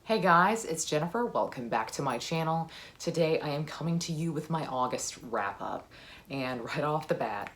Hey guys, it's Jennifer. Welcome back to my channel. Today I am coming to you with my August wrap up. And right off the bat,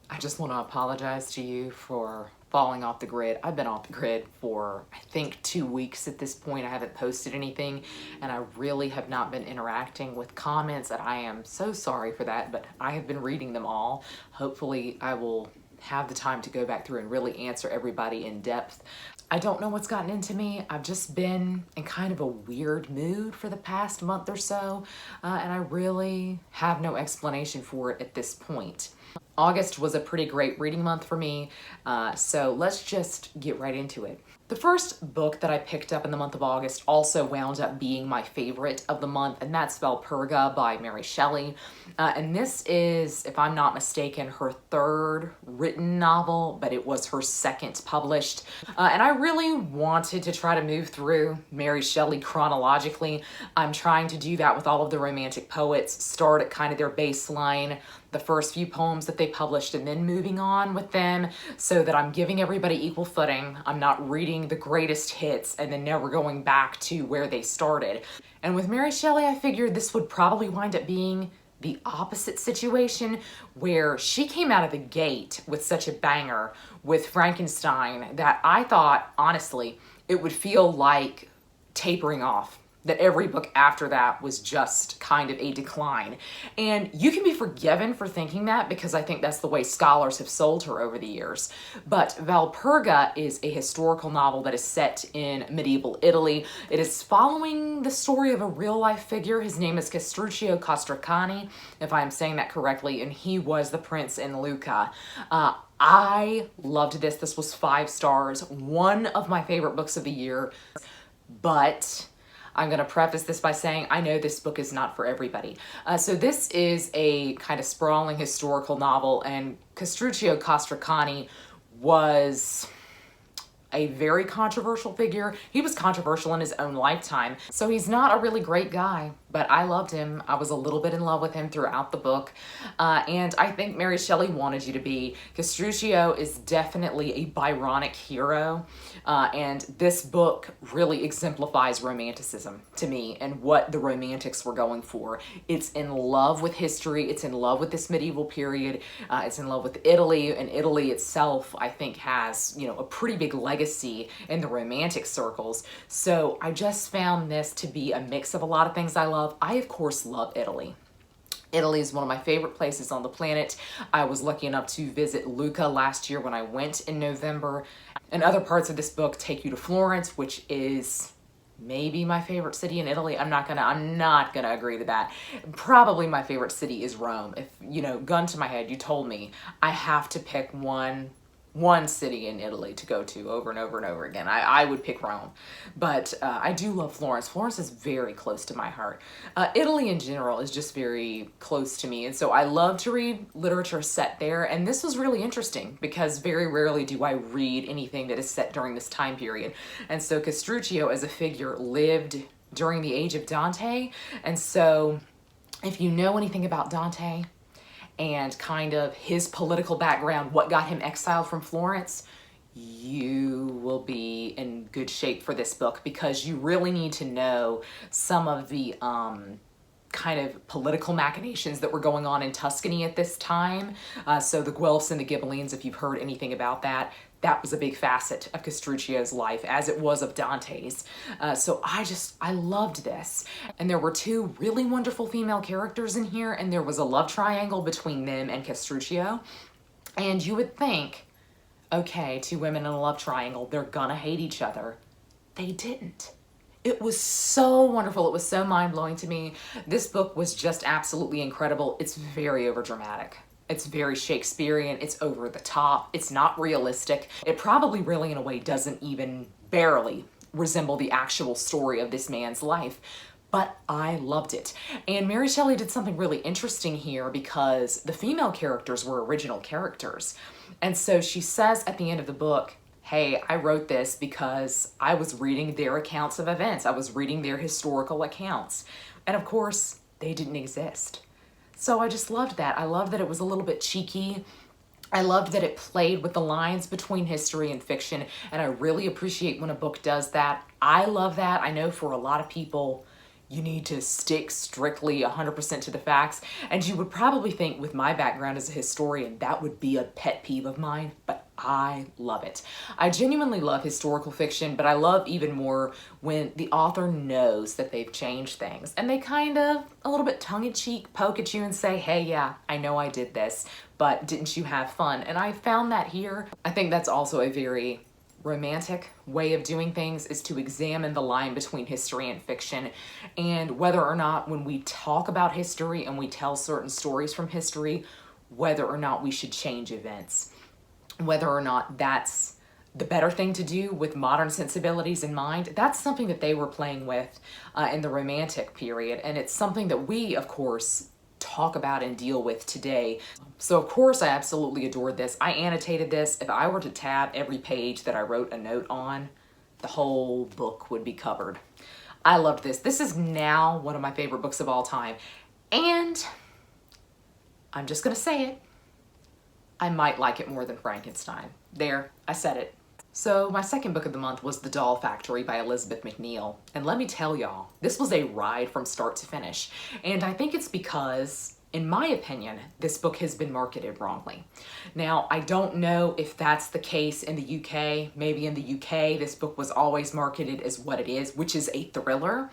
I just want to apologize to you for falling off the grid. I've been off the grid for I think 2 weeks at this point. I haven't posted anything and I really have not been interacting with comments, and I am so sorry for that, but I have been reading them all. Hopefully I will have the time to go back through and really answer everybody in depth. I don't know what's gotten into me. I've just been in kind of a weird mood for the past month or so, and I really have no explanation for it at this point. August was a pretty great reading month for me, so let's just get right into it. The first book that I picked up in the month of August also wound up being my favorite of the month, and that's Valperga by Mary Shelley. And this is, if I'm not mistaken, her third written novel, but it was her second published. And I really wanted to try to move through Mary Shelley chronologically. I'm trying to do that with all of the romantic poets, start at kind of their baseline, the first few poems that they published, and then moving on with them so that I'm giving everybody equal footing. I'm not reading the greatest hits and then never going back to where they started. And with Mary Shelley, I figured this would probably wind up being the opposite situation, where she came out of the gate with such a banger with Frankenstein that I thought, honestly, it would feel like tapering off, that every book after that was just kind of a decline. And you can be forgiven for thinking that, because I think that's the way scholars have sold her over the years. But Valperga is a historical novel that is set in medieval Italy. It is following the story of a real-life figure. His name is Castruccio Castracani, if I'm saying that correctly, and he was the prince in Lucca. I loved this. This was 5 stars, one of my favorite books of the year, but I'm going to preface this by saying I know this book is not for everybody. So this is a kind of sprawling historical novel, and Castruccio Castracani was a very controversial figure. He was controversial in his own lifetime. So he's not a really great guy, but I loved him. I was a little bit in love with him throughout the book. And I think Mary Shelley wanted you to be. Castruccio is definitely a Byronic hero. And this book really exemplifies romanticism to me and what the Romantics were going for. It's in love with history. It's in love with this medieval period. It's in love with Italy, and Italy itself, I think, has, a pretty big legacy in the Romantic circles. So I just found this to be a mix of a lot of things I love. I, of course, love Italy. Italy is one of my favorite places on the planet. I was lucky enough to visit Lucca last year when I went in November. And other parts of this book take you to Florence, which is maybe my favorite city in Italy. I'm not gonna agree to that. Probably my favorite city is Rome. If, gun to my head, you told me I have to pick one city in Italy to go to over and over and over again, I would pick Rome. But I do love Florence. Florence is very close to my heart. Italy in general is just very close to me, and so I love to read literature set there, and this was really interesting because very rarely do I read anything that is set during this time period. And so Castruccio as a figure lived during the age of Dante, and so if you know anything about Dante and kind of his political background, what got him exiled from Florence, you will be in good shape for this book, because you really need to know some of the kind of political machinations that were going on in Tuscany at this time. So the Guelphs and the Ghibellines, if you've heard anything about that, that was a big facet of Castruccio's life, as it was of Dante's. So I loved this. And there were 2 really wonderful female characters in here, and there was a love triangle between them and Castruccio. And you would think, okay, 2 women in a love triangle, they're gonna hate each other. They didn't. It was so wonderful. It was so mind-blowing to me. This book was just absolutely incredible. It's very overdramatic. It's very Shakespearean. It's over the top. It's not realistic. It probably really, in a way, doesn't even barely resemble the actual story of this man's life. But I loved it. And Mary Shelley did something really interesting here, because the female characters were original characters. And so she says at the end of the book, hey, I wrote this because I was reading their accounts of events. I was reading their historical accounts. And of course, they didn't exist. So I just loved that. I loved that it was a little bit cheeky. I loved that it played with the lines between history and fiction, and I really appreciate when a book does that. I love that. I know for a lot of people, you need to stick strictly 100% to the facts, and you would probably think with my background as a historian, that would be a pet peeve of mine, but I love it. I genuinely love historical fiction, but I love even more when the author knows that they've changed things, and they kind of, a little bit tongue-in-cheek, poke at you and say, hey, yeah, I know I did this, but didn't you have fun? And I found that here. I think that's also a very romantic way of doing things, is to examine the line between history and fiction, and whether or not when we talk about history and we tell certain stories from history, whether or not we should change events, whether or not that's the better thing to do with modern sensibilities in mind. That's something that they were playing with in the Romantic period, and it's something that we, of course, talk about and deal with today. So of course I absolutely adored this. I annotated this. If I were to tab every page that I wrote a note on, the whole book would be covered. I loved this. This is now one of my favorite books of all time. And I'm just gonna say it, I might like it more than Frankenstein. There, I said it. So my second book of the month was The Doll Factory by Elizabeth MacNeal. And let me tell y'all, this was a ride from start to finish. And I think it's because, in my opinion, this book has been marketed wrongly. Now, I don't know if that's the case in the UK. Maybe in the UK, this book was always marketed as what it is, which is a thriller.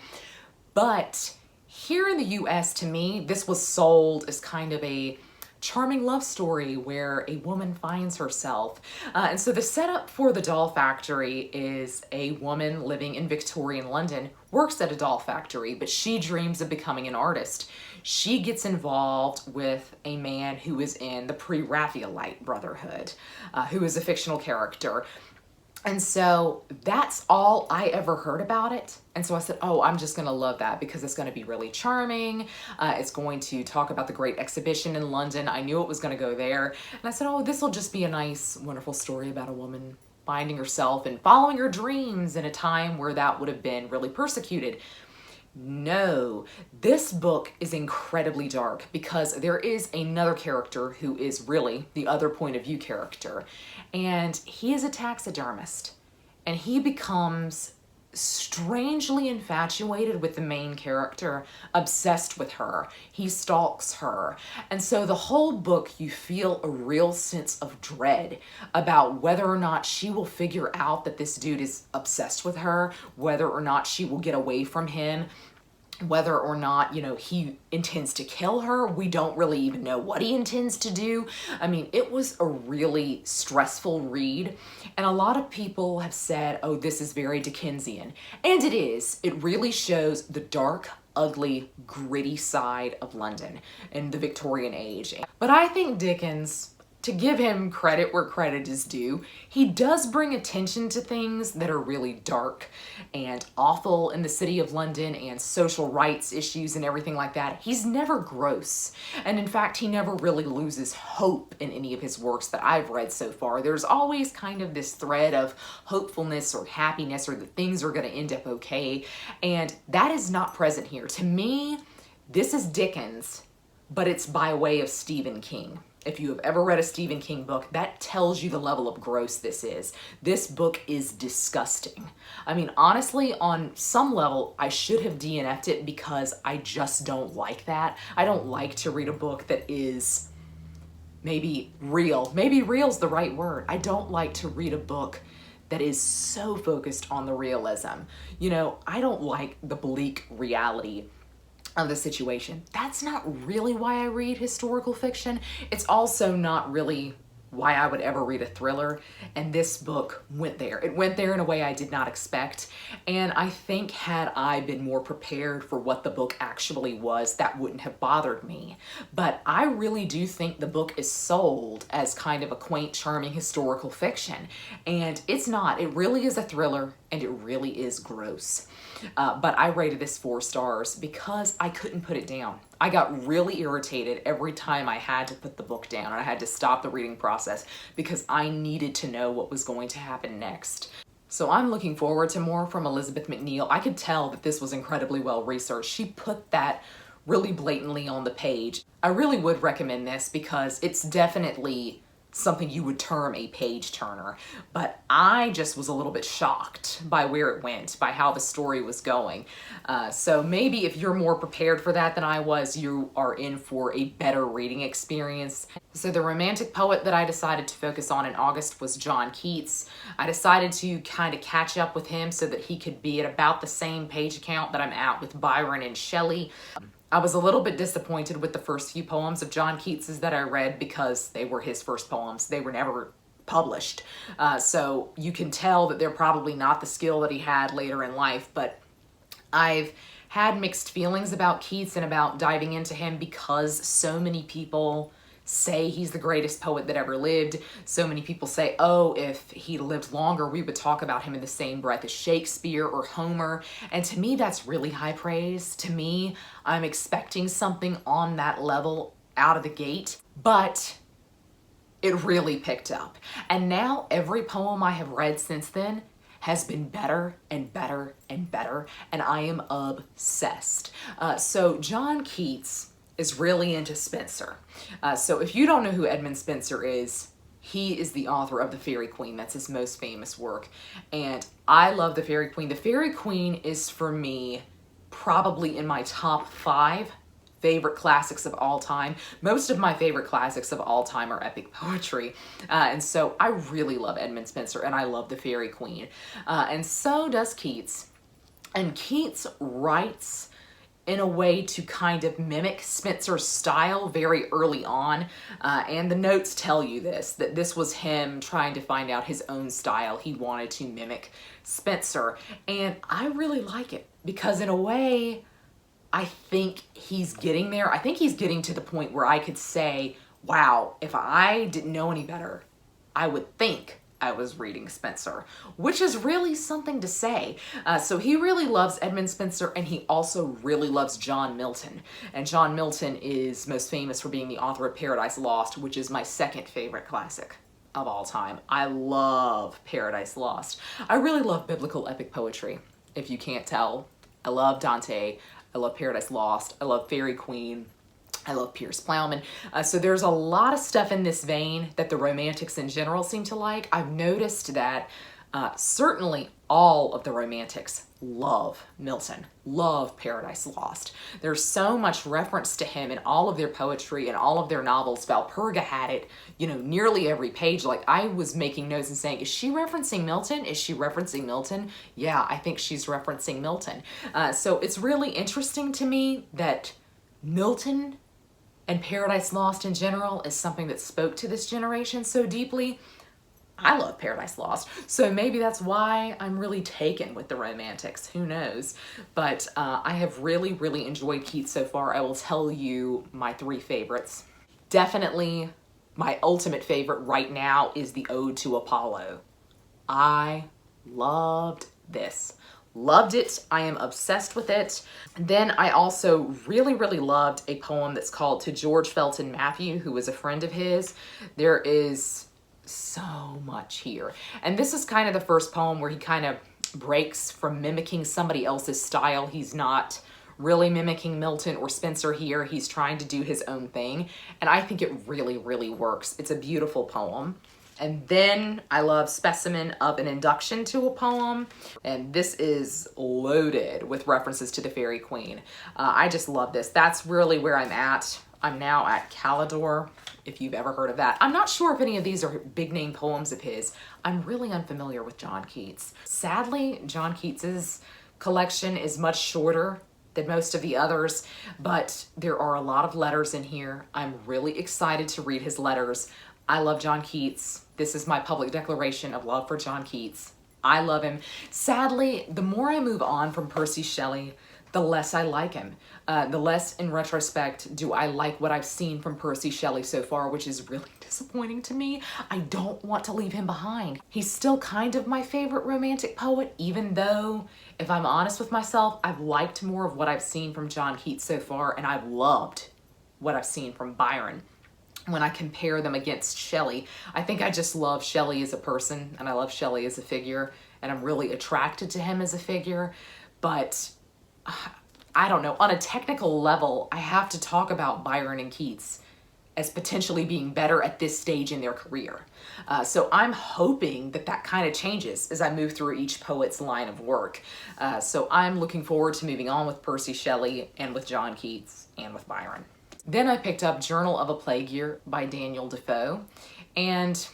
But here in the US, to me, this was sold as kind of a charming love story where a woman finds herself. And so the setup for The Doll Factory is a woman living in Victorian London, works at a doll factory, but she dreams of becoming an artist. She gets involved with a man who is in the Pre-Raphaelite Brotherhood, who is a fictional character. And so that's all I ever heard about it. And so I said, oh, I'm just gonna love that because it's gonna be really charming. It's going to talk about the Great Exhibition in London. I knew it was gonna go there. And I said, oh, this will just be a nice, wonderful story about a woman finding herself and following her dreams in a time where that would have been really persecuted. No, this book is incredibly dark because there is another character who is really the other point of view character, and he is a taxidermist, and he becomes strangely infatuated with the main character, obsessed with her. He stalks her. And so the whole book, you feel a real sense of dread about whether or not she will figure out that this dude is obsessed with her, whether or not she will get away from him, whether or not, he intends to kill her. We don't really even know what he intends to do. I mean, it was a really stressful read. And a lot of people have said, oh, this is very Dickensian. And it is. It really shows the dark, ugly, gritty side of London in the Victorian age. But I think Dickens, to give him credit where credit is due, he does bring attention to things that are really dark and awful in the city of London and social rights issues and everything like that. He's never gross. And in fact, he never really loses hope in any of his works that I've read so far. There's always kind of this thread of hopefulness or happiness or that things are going to end up okay. And that is not present here. To me, this is Dickens, but it's by way of Stephen King. If you have ever read a Stephen King book, that tells you the level of gross this is. This book is disgusting. I mean, honestly, on some level, I should have DNF'd it because I just don't like that. I don't like to read a book that is maybe real. Maybe real's the right word. I don't like to read a book that is so focused on the realism. I don't like the bleak reality of the situation. That's not really why I read historical fiction. It's also not really why I would ever read a thriller, and this book went there. It went there in a way I did not expect, and I think had I been more prepared for what the book actually was, that wouldn't have bothered me. But I really do think the book is sold as kind of a quaint, charming historical fiction, and it's not. It really is a thriller, and it really is gross. But I rated this 4 stars because I couldn't put it down. I got really irritated every time I had to put the book down and I had to stop the reading process because I needed to know what was going to happen next. So I'm looking forward to more from Elizabeth MacNeal. I could tell that this was incredibly well researched. She put that really blatantly on the page. I really would recommend this because it's definitely something you would term a page turner, but I just was a little bit shocked by where it went, by how the story was going. So maybe if you're more prepared for that than I was, you are in for a better reading experience. So the romantic poet that I decided to focus on in August was John Keats. I decided to kind of catch up with him so that he could be at about the same page count that I'm at with Byron and Shelley. I was a little bit disappointed with the first few poems of John Keats's that I read because they were his first poems. They were never published. So you can tell that they're probably not the skill that he had later in life, but I've had mixed feelings about Keats and about diving into him because so many people say he's the greatest poet that ever lived. So many people say, oh, if he lived longer, we would talk about him in the same breath as Shakespeare or Homer. And to me, that's really high praise. To me, I'm expecting something on that level out of the gate, but it really picked up. And now every poem I have read since then has been better and better and better, and I am obsessed. So John Keats is really into Spenser. So if you don't know who Edmund Spenser is, he is the author of The Faerie Queene. That's his most famous work. And I love The Faerie Queene. The Faerie Queene is, for me, probably in my top 5 favorite classics of all time. Most of my favorite classics of all time are epic poetry. And so I really love Edmund Spenser, and I love The Faerie Queene. And so does Keats. And Keats writes in a way to kind of mimic Spenser's style very early on. And the notes tell you this, that this was him trying to find out his own style. He wanted to mimic Spenser. And I really like it because in a way, I think he's getting there. I think he's getting to the point where I could say, wow, if I didn't know any better, I would think I was reading Spenser, which is really something to say. So he really loves Edmund Spenser, and he also really loves John Milton. And John Milton is most famous for being the author of Paradise Lost, which is my second favorite classic of all time. I love Paradise Lost. I really love biblical epic poetry, if you can't tell. I love Dante. I love Paradise Lost. I love Faerie Queene. I love Piers Plowman. So there's a lot of stuff in this vein that the romantics in general seem to like. I've noticed that certainly all of the romantics love Milton, love Paradise Lost. There's so much reference to him in all of their poetry and all of their novels. Valperga had it, you know, nearly every page. Like I was making notes and saying, is she referencing Milton? Is she referencing Milton? Yeah, I think she's referencing Milton. So it's really interesting to me that Milton and Paradise Lost in general is something that spoke to this generation so deeply. I love Paradise Lost, so maybe that's why I'm really taken with the romantics. Who knows? But I have really, really enjoyed Keats so far. I will tell you my 3 favorites. Definitely my ultimate favorite right now is the Ode to Apollo. I loved this. Loved it. I am obsessed with it. Then I also really, really loved a poem that's called To George Felton Matthew, who was a friend of his. There is so much here. And this is kind of the first poem where he kind of breaks from mimicking somebody else's style. He's not really mimicking Milton or Spenser here. He's trying to do his own thing. And I think it really, really works. It's a beautiful poem. And then I love Specimen of an Induction to a Poem. And this is loaded with references to the Faerie Queene. I just love this. That's really where I'm at. I'm now at Calidore, if you've ever heard of that. I'm not sure if any of these are big name poems of his. I'm really unfamiliar with John Keats. Sadly, John Keats's collection is much shorter than most of the others, but there are a lot of letters in here. I'm really excited to read his letters. I love John Keats. This is my public declaration of love for John Keats. I love him. Sadly, the more I move on from Percy Shelley, the less I like him. The less, in retrospect, do I like what I've seen from Percy Shelley so far, which is really disappointing to me. I don't want to leave him behind. He's still kind of my favorite romantic poet, even though, if I'm honest with myself, I've liked more of what I've seen from John Keats so far, and I've loved what I've seen from Byron. When I compare them against Shelley, I think I just love Shelley as a person, and I love Shelley as a figure, and I'm really attracted to him as a figure. But I don't know, on a technical level, I have to talk about Byron and Keats as potentially being better at this stage in their career. So I'm hoping that that kind of changes as I move through each poet's line of work. So I'm looking forward to moving on with Percy Shelley and with John Keats and with Byron. Then I picked up Journal of a Plague Year by Daniel Defoe, and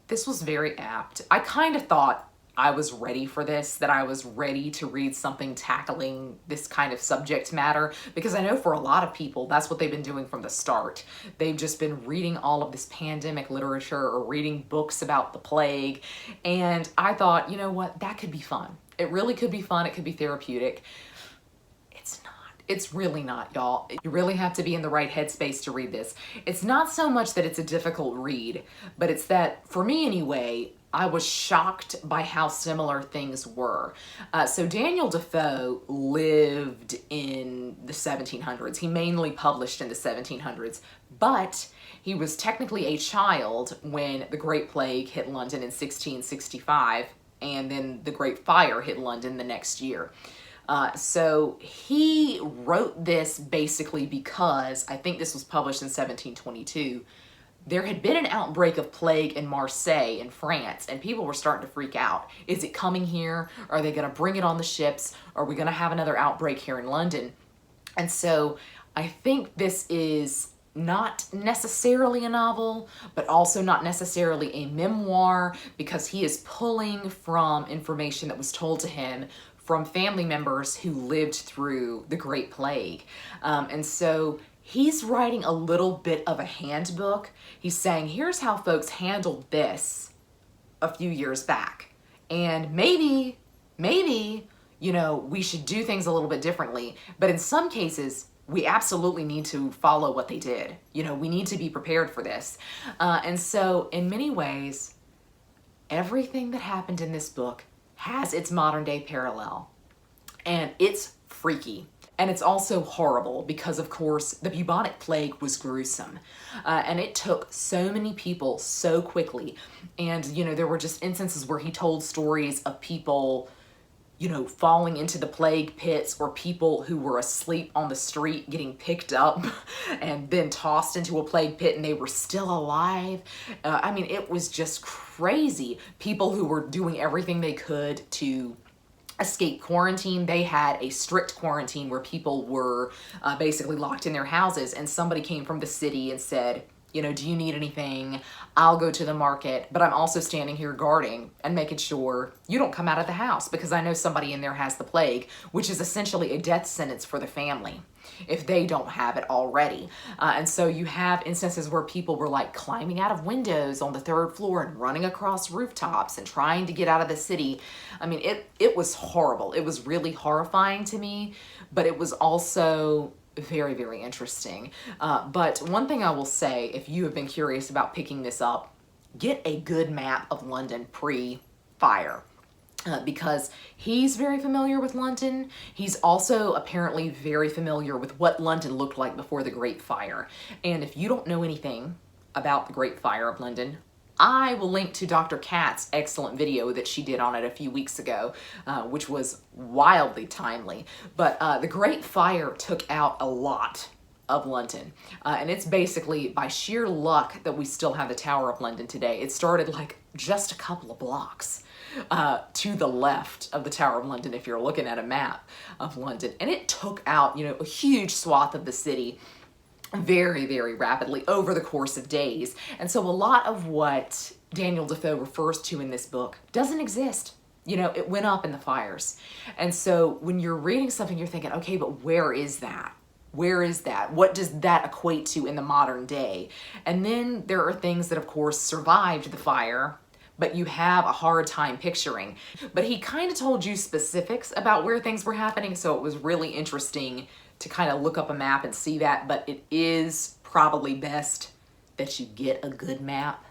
this was very apt. I kind of thought I was ready for this, that I was ready to read something tackling this kind of subject matter, because I know for a lot of people, that's what they've been doing from the start. They've just been reading all of this pandemic literature or reading books about the plague. And I thought, you know what, that could be fun. It really could be fun. It could be therapeutic. It's not. It's really not, y'all. You really have to be in the right headspace to read this. It's not so much that it's a difficult read, but it's that, for me anyway, I was shocked by how similar things were. So Daniel Defoe lived in the 1700s. He mainly published in the 1700s, but he was technically a child when the Great Plague hit London in 1665, and then the Great Fire hit London the next year. So he wrote this basically because, I think this was published in 1722, there had been an outbreak of plague in Marseille in France, and people were starting to freak out. Is it coming here? Are they going to bring it on the ships? Are we going to have another outbreak here in London? And so I think this is not necessarily a novel, but also not necessarily a memoir, because he is pulling from information that was told to him from family members who lived through the Great Plague. And so he's writing a little bit of a handbook. He's saying, here's how folks handled this a few years back. And maybe, you know, we should do things a little bit differently. But in some cases, we absolutely need to follow what they did. You know, we need to be prepared for this. And so in many ways, everything that happened in this book has its modern day parallel. And it's freaky. And it's also horrible because, of course, the bubonic plague was gruesome. And it took so many people so quickly. And, you know, there were just instances where he told stories of people, you know, falling into the plague pits, or people who were asleep on the street getting picked up and then tossed into a plague pit and they were still alive. I mean, it was just crazy. People who were doing everything they could to escape quarantine. They had a strict quarantine where people were basically locked in their houses, and somebody came from the city and said, you know, do you need anything? I'll go to the market, but I'm also standing here guarding and making sure you don't come out of the house because I know somebody in there has the plague, which is essentially a death sentence for the family if they don't have it already. And so you have instances where people were like climbing out of windows on the 3rd floor and running across rooftops and trying to get out of the city. I mean, it was horrible. It was really horrifying to me, but it was also very, very interesting. But one thing I will say, if you have been curious about picking this up, get a good map of London pre-fire. Because he's very familiar with London. He's also apparently very familiar with what London looked like before the Great Fire. And if you don't know anything about the Great Fire of London, I will link to Dr. Kat's excellent video that she did on it a few weeks ago, which was wildly timely. But the Great Fire took out a lot of London. And it's basically by sheer luck that we still have the Tower of London today. It started like just a couple of blocks to the left of the Tower of London if you're looking at a map of London. And it took out, you know, a huge swath of the city very, very rapidly over the course of days. And so a lot of what Daniel Defoe refers to in this book doesn't exist. You know, it went up in the fires. And so when you're reading something, you're thinking, okay, but where is that? Where is that? What does that equate to in the modern day? And then there are things that, of course, survived the fire, but you have a hard time picturing. But he kind of told you specifics about where things were happening, so it was really interesting to kind of look up a map and see that. But it is probably best that you get a good map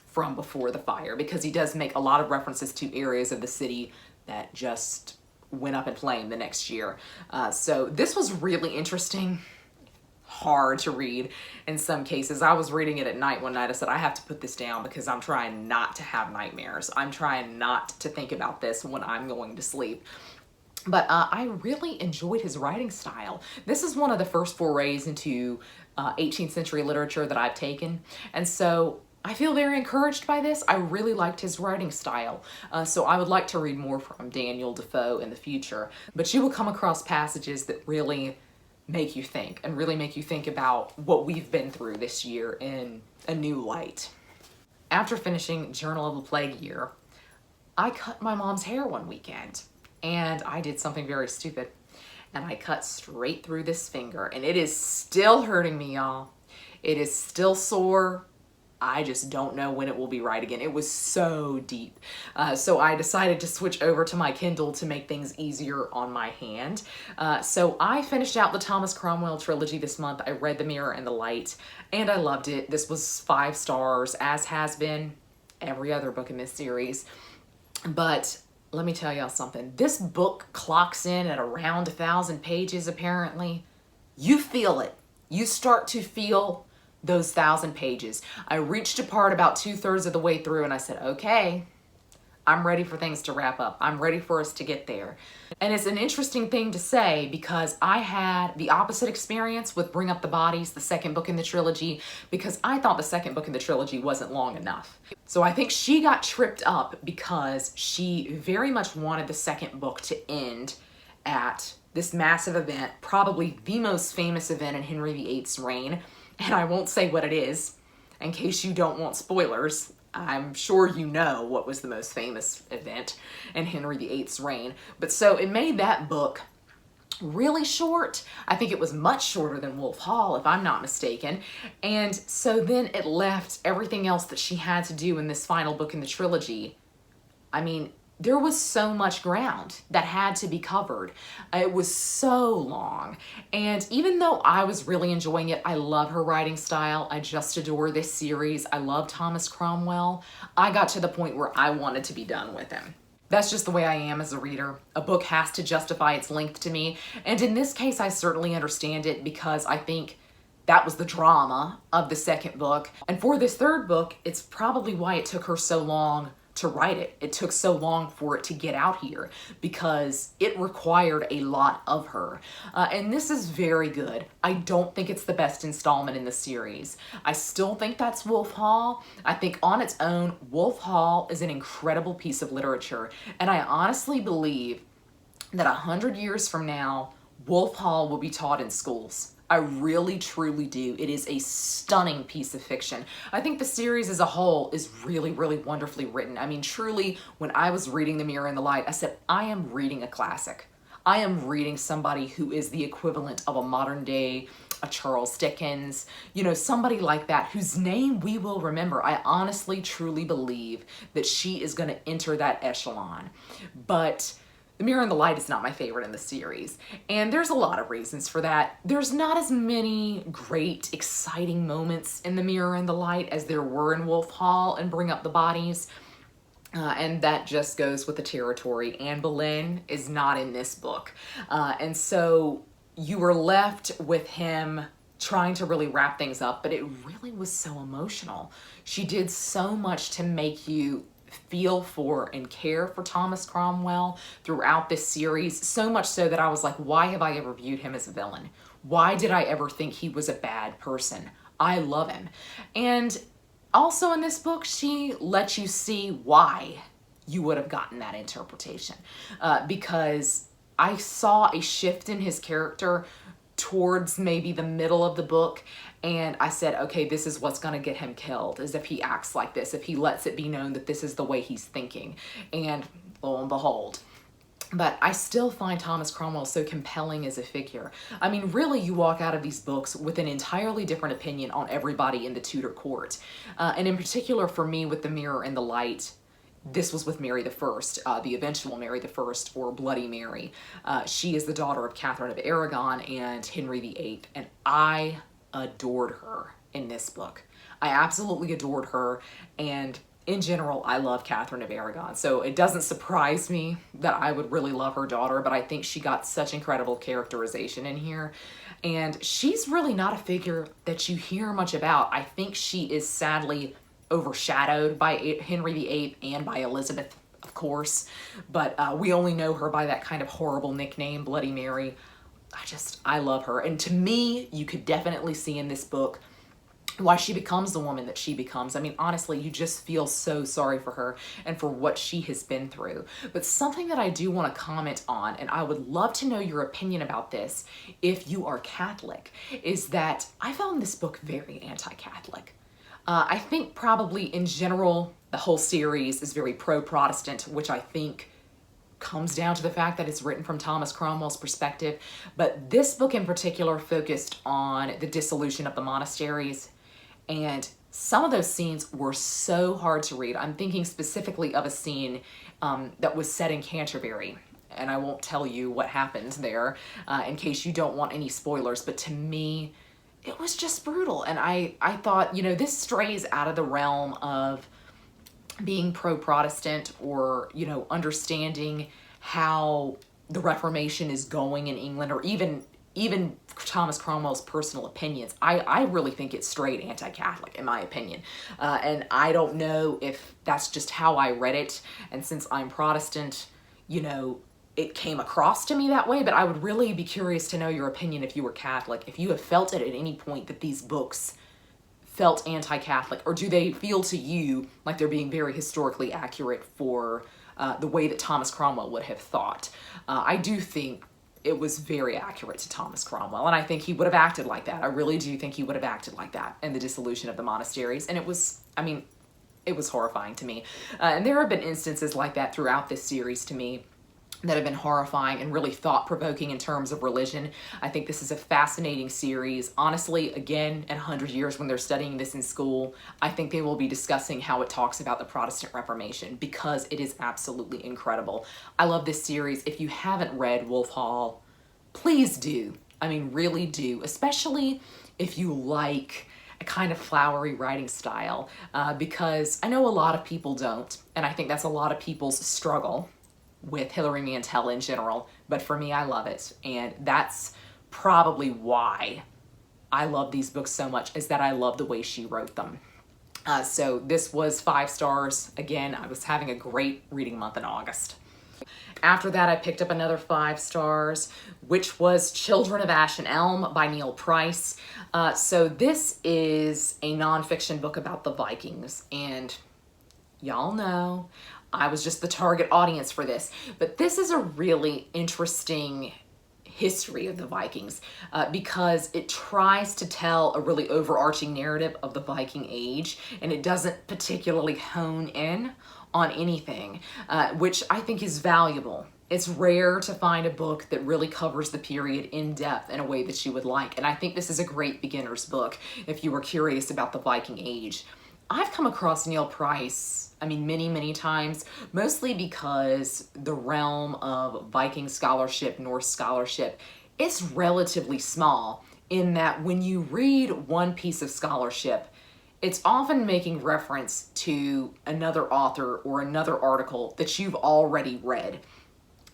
from before the fire, because he does make a lot of references to areas of the city that just went up in flame the next year. So this was really interesting. Hard to read in some cases. I was reading it at night one night. I said, I have to put this down because I'm trying not to have nightmares. I'm trying not to think about this when I'm going to sleep. But I really enjoyed his writing style. This is one of the first forays into 18th century literature that I've taken. And so I feel very encouraged by this. I really liked his writing style. So I would like to read more from Daniel Defoe in the future. But you will come across passages that really make you think, and really make you think about what we've been through this year in a new light. After finishing Journal of a Plague Year, I cut my mom's hair one weekend. And I did something very stupid. And I cut straight through this finger. And it is still hurting me, y'all. It is still sore. I just don't know when it will be right again. It was so deep. So I decided to switch over to my Kindle to make things easier on my hand. So I finished out the Thomas Cromwell trilogy this month. I read The Mirror and the Light, and I loved it. This was 5 stars, as has been every other book in this series. But let me tell y'all something. This book clocks in at around 1,000 pages, apparently. You feel it. You start to feel those 1,000 pages. I reached a part about 2/3 of the way through and I said, okay, I'm ready for things to wrap up. I'm ready for us to get there. And it's an interesting thing to say because I had the opposite experience with Bring Up the Bodies, the second book in the trilogy, because I thought the second book in the trilogy wasn't long enough. So I think she got tripped up because she very much wanted the second book to end at this massive event, probably the most famous event in Henry VIII's reign. And I won't say what it is in case you don't want spoilers. I'm sure you know what was the most famous event in Henry VIII's reign. But so it made that book really short. I think it was much shorter than Wolf Hall, if I'm not mistaken. And so then it left everything else that she had to do in this final book in the trilogy. I mean, there was so much ground that had to be covered. It was so long. And even though I was really enjoying it, I love her writing style. I just adore this series. I love Thomas Cromwell. I got to the point where I wanted to be done with him. That's just the way I am as a reader. A book has to justify its length to me. And in this case, I certainly understand it because I think that was the drama of the second book. And for this third book, it's probably why it took her so long to write it. It took so long for it to get out here because it required a lot of her. And this is very good. I don't think it's the best installment in the series. I still think that's Wolf Hall. I think on its own, Wolf Hall is an incredible piece of literature. And I honestly believe that 100 years from now, Wolf Hall will be taught in schools. I really, truly do. It is a stunning piece of fiction. I think the series as a whole is really, really wonderfully written. I mean, truly, when I was reading The Mirror and the Light, I said, I am reading a classic. I am reading somebody who is the equivalent of a modern day, a Charles Dickens, you know, somebody like that whose name we will remember. I honestly, truly believe that she is going to enter that echelon. But The Mirror and the Light is not my favorite in the series, and there's a lot of reasons for that. There's not as many great, exciting moments in The Mirror and the Light as there were in Wolf Hall and Bring Up the Bodies, and that just goes with the territory. Anne Boleyn is not in this book, and so you were left with him trying to really wrap things up, but it really was so emotional. She did so much to make you feel for and care for Thomas Cromwell throughout this series, so much so that I was like, why have I ever viewed him as a villain? Why did I ever think he was a bad person? I love him. And also in this book, she lets you see why you would have gotten that interpretation. Because I saw a shift in his character towards maybe the middle of the book, and I said, okay, this is what's gonna get him killed, is if he acts like this, if he lets it be known that this is the way he's thinking. And lo and behold. But I still find Thomas Cromwell so compelling as a figure. I mean, really, you walk out of these books with an entirely different opinion on everybody in the Tudor court. And in particular for me with The Mirror and the Light, this was with Mary I, the eventual Mary I, or Bloody Mary. She is the daughter of Catherine of Aragon and Henry VIII, and I adored her in this book. I absolutely adored her, and in general, I love Catherine of Aragon, so it doesn't surprise me that I would really love her daughter, but I think she got such incredible characterization in here, and she's really not a figure that you hear much about. I think she is sadly overshadowed by Henry VIII and by Elizabeth of course, but we only know her by that kind of horrible nickname, Bloody Mary. I love her. And to me, you could definitely see in this book why she becomes the woman that she becomes. I mean, honestly, you just feel so sorry for her and for what she has been through. But something that I do want to comment on, and I would love to know your opinion about this if you are Catholic, is that I found this book very anti-Catholic. I think probably in general, the whole series is very pro-Protestant, which I think comes down to the fact that it's written from Thomas Cromwell's perspective. But this book in particular focused on the dissolution of the monasteries, and some of those scenes were so hard to read. I'm thinking specifically of a scene that was set in Canterbury, and I won't tell you what happened there in case you don't want any spoilers, but to me, it was just brutal. And I thought, you know, this strays out of the realm of being pro-Protestant or, you know, understanding how the Reformation is going in England, or even Thomas Cromwell's personal opinions. I really think it's straight anti-Catholic, in my opinion. And I don't know if that's just how I read it. And since I'm Protestant, you know, it came across to me that way. But I would really be curious to know your opinion if you were Catholic, if you have felt it at any point that these books felt anti-Catholic, or do they feel to you like they're being very historically accurate for the way that Thomas Cromwell would have thought? I do think it was very accurate to Thomas Cromwell, and I think he would have acted like that. I really do think he would have acted like that in the dissolution of the monasteries, and it was, I mean, it was horrifying to me. And there have been instances like that throughout this series to me that have been horrifying and really thought-provoking in terms of religion. I think this is a fascinating series. Honestly, again, in 100 years when they're studying this in school, I think they will be discussing how it talks about the Protestant Reformation, because it is absolutely incredible. I love this series. If you haven't read Wolf Hall, please do. I mean, really do, especially if you like a kind of flowery writing style, because I know a lot of people don't, and I think that's a lot of people's struggle with Hilary Mantel in general, but for me, I love it. And that's probably why I love these books so much, is that I love the way she wrote them. So this was 5 stars. Again, I was having a great reading month in August. After that, I picked up another 5 stars, which was Children of Ash and Elm by Neil Price. So this is a nonfiction book about the Vikings, and y'all know I was just the target audience for this. But this is a really interesting history of the Vikings because it tries to tell a really overarching narrative of the Viking age, and it doesn't particularly hone in on anything, which I think is valuable. It's rare to find a book that really covers the period in depth in a way that you would like, and I think this is a great beginner's book if you were curious about the Viking age. I've come across Neil Price, I mean, many, many times, mostly because the realm of Viking scholarship, Norse scholarship, it's relatively small in that when you read one piece of scholarship, it's often making reference to another author or another article that you've already read.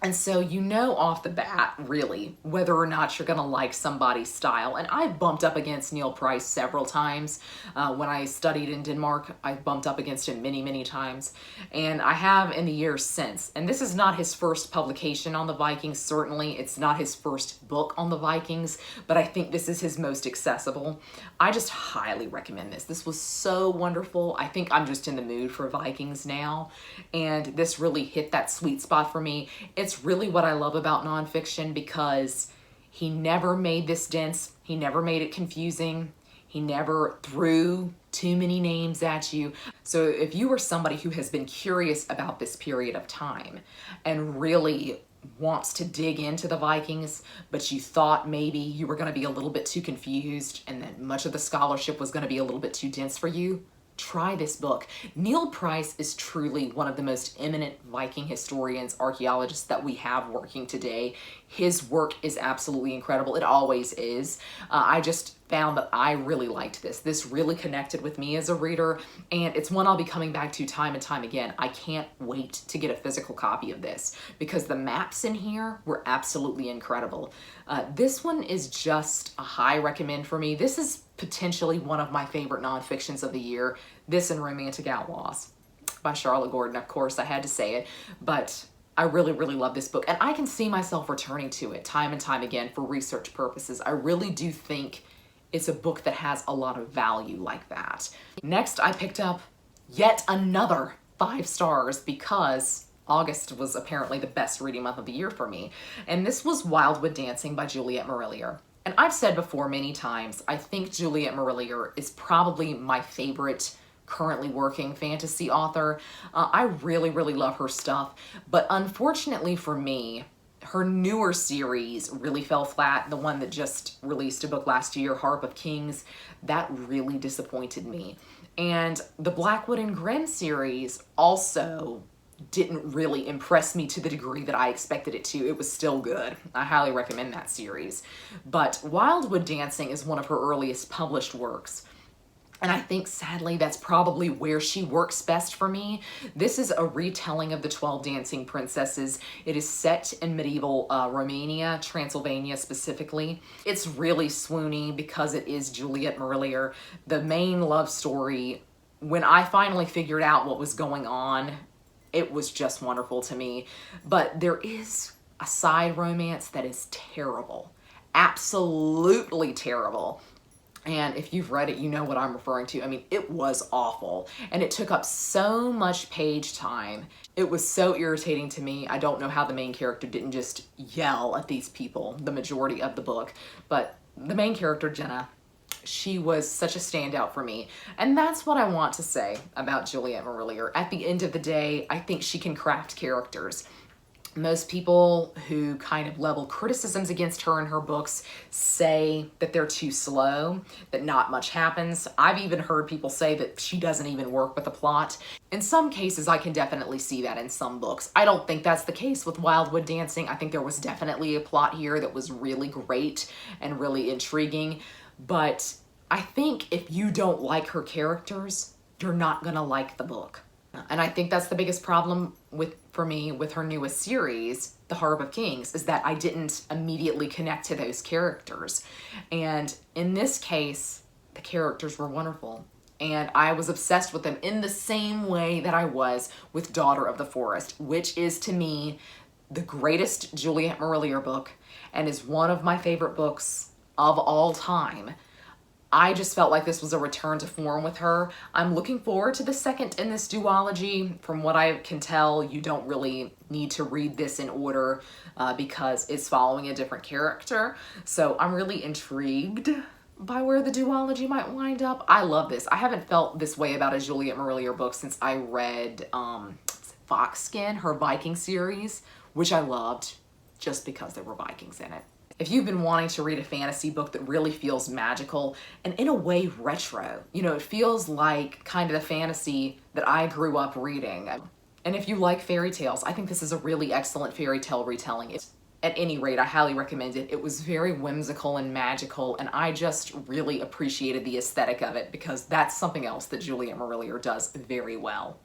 And so you know off the bat, really, whether or not you're gonna like somebody's style. And I've bumped up against Neil Price several times. When I studied in Denmark, I bumped up against him many, many times. And I have in the years since. And this is not his first publication on the Vikings, certainly. It's not his first book on the Vikings, but I think this is his most accessible. I just highly recommend this. This was so wonderful. I think I'm just in the mood for Vikings now. And this really hit that sweet spot for me. It's really what I love about nonfiction, because he never made this dense. He never made it confusing. He never threw too many names at you. So if you were somebody who has been curious about this period of time and really wants to dig into the Vikings, but you thought maybe you were going to be a little bit too confused and that much of the scholarship was going to be a little bit too dense for you, try this book. Neil Price is truly one of the most eminent Viking historians, archaeologists that we have working today. His work is absolutely incredible. It always is. I just found that I really liked this. This really connected with me as a reader, and it's one I'll be coming back to time and time again. I can't wait to get a physical copy of this because the maps in here were absolutely incredible. This one is just a high recommend for me. This is potentially one of my favorite nonfictions of the year, this and Romantic Outlaws. by Charlotte Gordon. Of course, I had to say it, but I really, really love this book, and I can see myself returning to it time and time again for research purposes. I really do think it's a book that has a lot of value like that. Next, I picked up yet another 5 stars because August was apparently the best reading month of the year for me, and this was Wildwood Dancing by Juliet Marillier. And I've said before many times, I think Juliet Marillier is probably my favorite currently working fantasy author. I really, really love her stuff, but unfortunately for me, her newer series really fell flat. The one that just released a book last year, Harp of Kings, that really disappointed me. And the Blackwood and Grimm series also didn't really impress me to the degree that I expected it to. It was still good. I highly recommend that series. But Wildwood Dancing is one of her earliest published works. And I think, sadly, that's probably where she works best for me. This is a retelling of the 12 Dancing Princesses. It is set in medieval Romania, Transylvania specifically. It's really swoony because it is Juliet Marillier. The main love story, when I finally figured out what was going on, it was just wonderful to me. But there is a side romance that is terrible. Absolutely terrible. And if you've read it, you know what I'm referring to. I mean, it was awful. And it took up so much page time. It was so irritating to me. I don't know how the main character didn't just yell at these people the majority of the book. But the main character, Jenna, she was such a standout for me. And that's what I want to say about Juliet Marillier. At the end of the day, I think she can craft characters. Most people who kind of level criticisms against her and her books say that they're too slow, that not much happens. I've even heard people say that she doesn't even work with the plot. In some cases, I can definitely see that in some books. I don't think that's the case with Wildwood Dancing. I think there was definitely a plot here that was really great and really intriguing. But I think if you don't like her characters, you're not gonna like the book. And I think that's the biggest problem for me with her newest series, The Harp of Kings, is that I didn't immediately connect to those characters. And in this case, the characters were wonderful. And I was obsessed with them in the same way that I was with Daughter of the Forest, which is to me the greatest Juliet Marillier book and is one of my favorite books of all time. I just felt like this was a return to form with her. I'm looking forward to the second in this duology. From what I can tell, you don't really need to read this in order because it's following a different character. So I'm really intrigued by where the duology might wind up. I love this. I haven't felt this way about a Juliet Marillier book since I read Foxskin, her Viking series, which I loved just because there were Vikings in it. If you've been wanting to read a fantasy book that really feels magical and in a way retro, you know, it feels like kind of the fantasy that I grew up reading. And if you like fairy tales, I think this is a really excellent fairy tale retelling. At any rate, I highly recommend it. It was very whimsical and magical, and I just really appreciated the aesthetic of it because that's something else that Juliet Marillier does very well.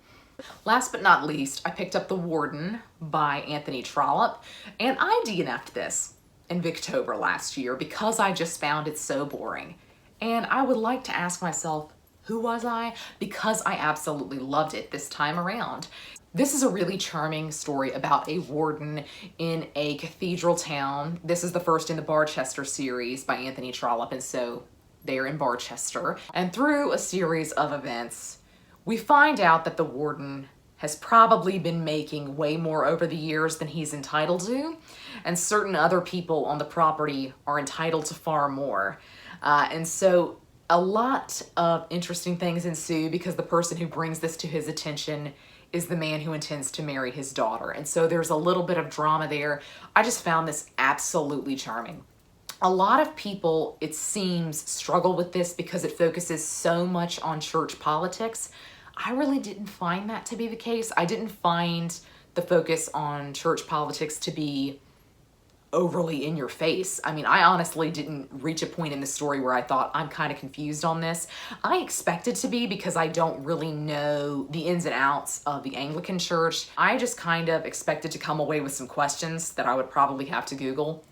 Last but not least, I picked up The Warden by Anthony Trollope, and I DNF'd this in Victober last year because I just found it so boring. And I would like to ask myself, who was I? Because I absolutely loved it this time around. This is a really charming story about a warden in a cathedral town. This is the first in the Barchester series by Anthony Trollope, and so they're in Barchester. And through a series of events, we find out that the warden has probably been making way more over the years than he's entitled to, and certain other people on the property are entitled to far more. And so a lot of interesting things ensue because the person who brings this to his attention is the man who intends to marry his daughter. And so there's a little bit of drama there. I just found this absolutely charming. A lot of people, it seems, struggle with this because it focuses so much on church politics. I really didn't find that to be the case. I didn't find the focus on church politics to be overly in your face. I mean, I honestly didn't reach a point in the story where I thought, I'm kind of confused on this. I expected to be because I don't really know the ins and outs of the Anglican Church. I just kind of expected to come away with some questions that I would probably have to Google.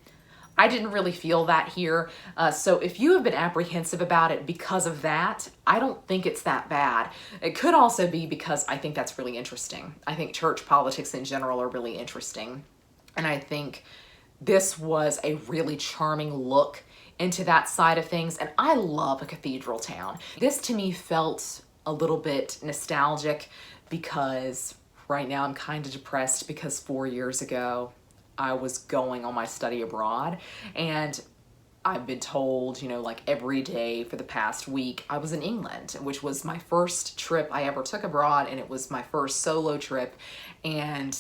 I didn't really feel that here. So if you have been apprehensive about it because of that, I don't think it's that bad. It could also be because I think that's really interesting. I think church politics in general are really interesting. And I think this was a really charming look into that side of things. And I love a cathedral town. This to me felt a little bit nostalgic because right now I'm kind of depressed because 4 years ago I was going on my study abroad, and I've been told, you know, like every day for the past week, I was in England, which was my first trip I ever took abroad, and it was my first solo trip. And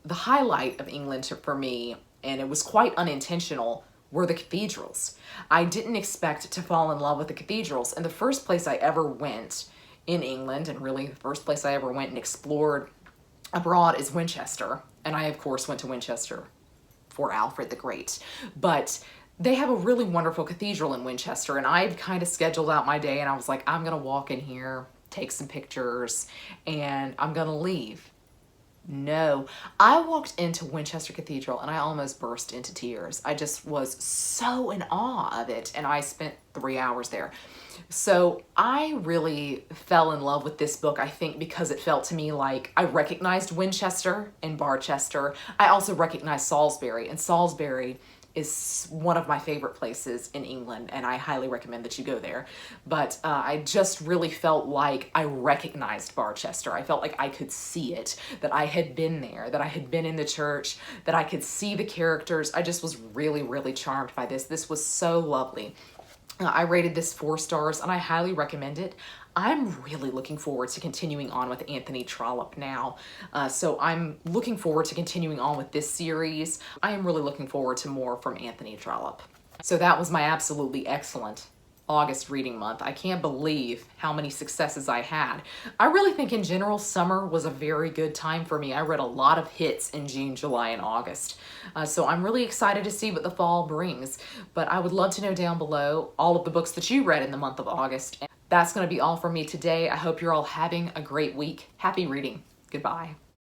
the highlight of England for me, and it was quite unintentional, were the cathedrals. I didn't expect to fall in love with the cathedrals, and the first place I ever went in England, and really the first place I ever went and explored abroad, is Winchester. And I, of course, went to Winchester for Alfred the Great. But they have a really wonderful cathedral in Winchester, and I'd kind of scheduled out my day, and I was like, I'm gonna walk in here, take some pictures, and I'm gonna leave. No, I walked into Winchester Cathedral and I almost burst into tears. I just was so in awe of it, and I spent 3 hours there. So I really fell in love with this book, I think, because it felt to me like I recognized Winchester and Barchester. I also recognized Salisbury, and Salisbury is one of my favorite places in England, and I highly recommend that you go there. But I just really felt like I recognized Barchester. I felt like I could see it, that I had been there, that I had been in the church, that I could see the characters. I just was really, really charmed by this. This was so lovely. I rated this 4 stars, and I highly recommend it. I'm really looking forward to continuing on with Anthony Trollope now. So I'm looking forward to continuing on with this series. I am really looking forward to more from Anthony Trollope. So that was my absolutely excellent August reading month. I can't believe how many successes I had. I really think in general, summer was a very good time for me. I read a lot of hits in June, July, and August. So I'm really excited to see what the fall brings. But I would love to know down below all of the books that you read in the month of August. That's going to be all for me today. I hope you're all having a great week. Happy reading. Goodbye.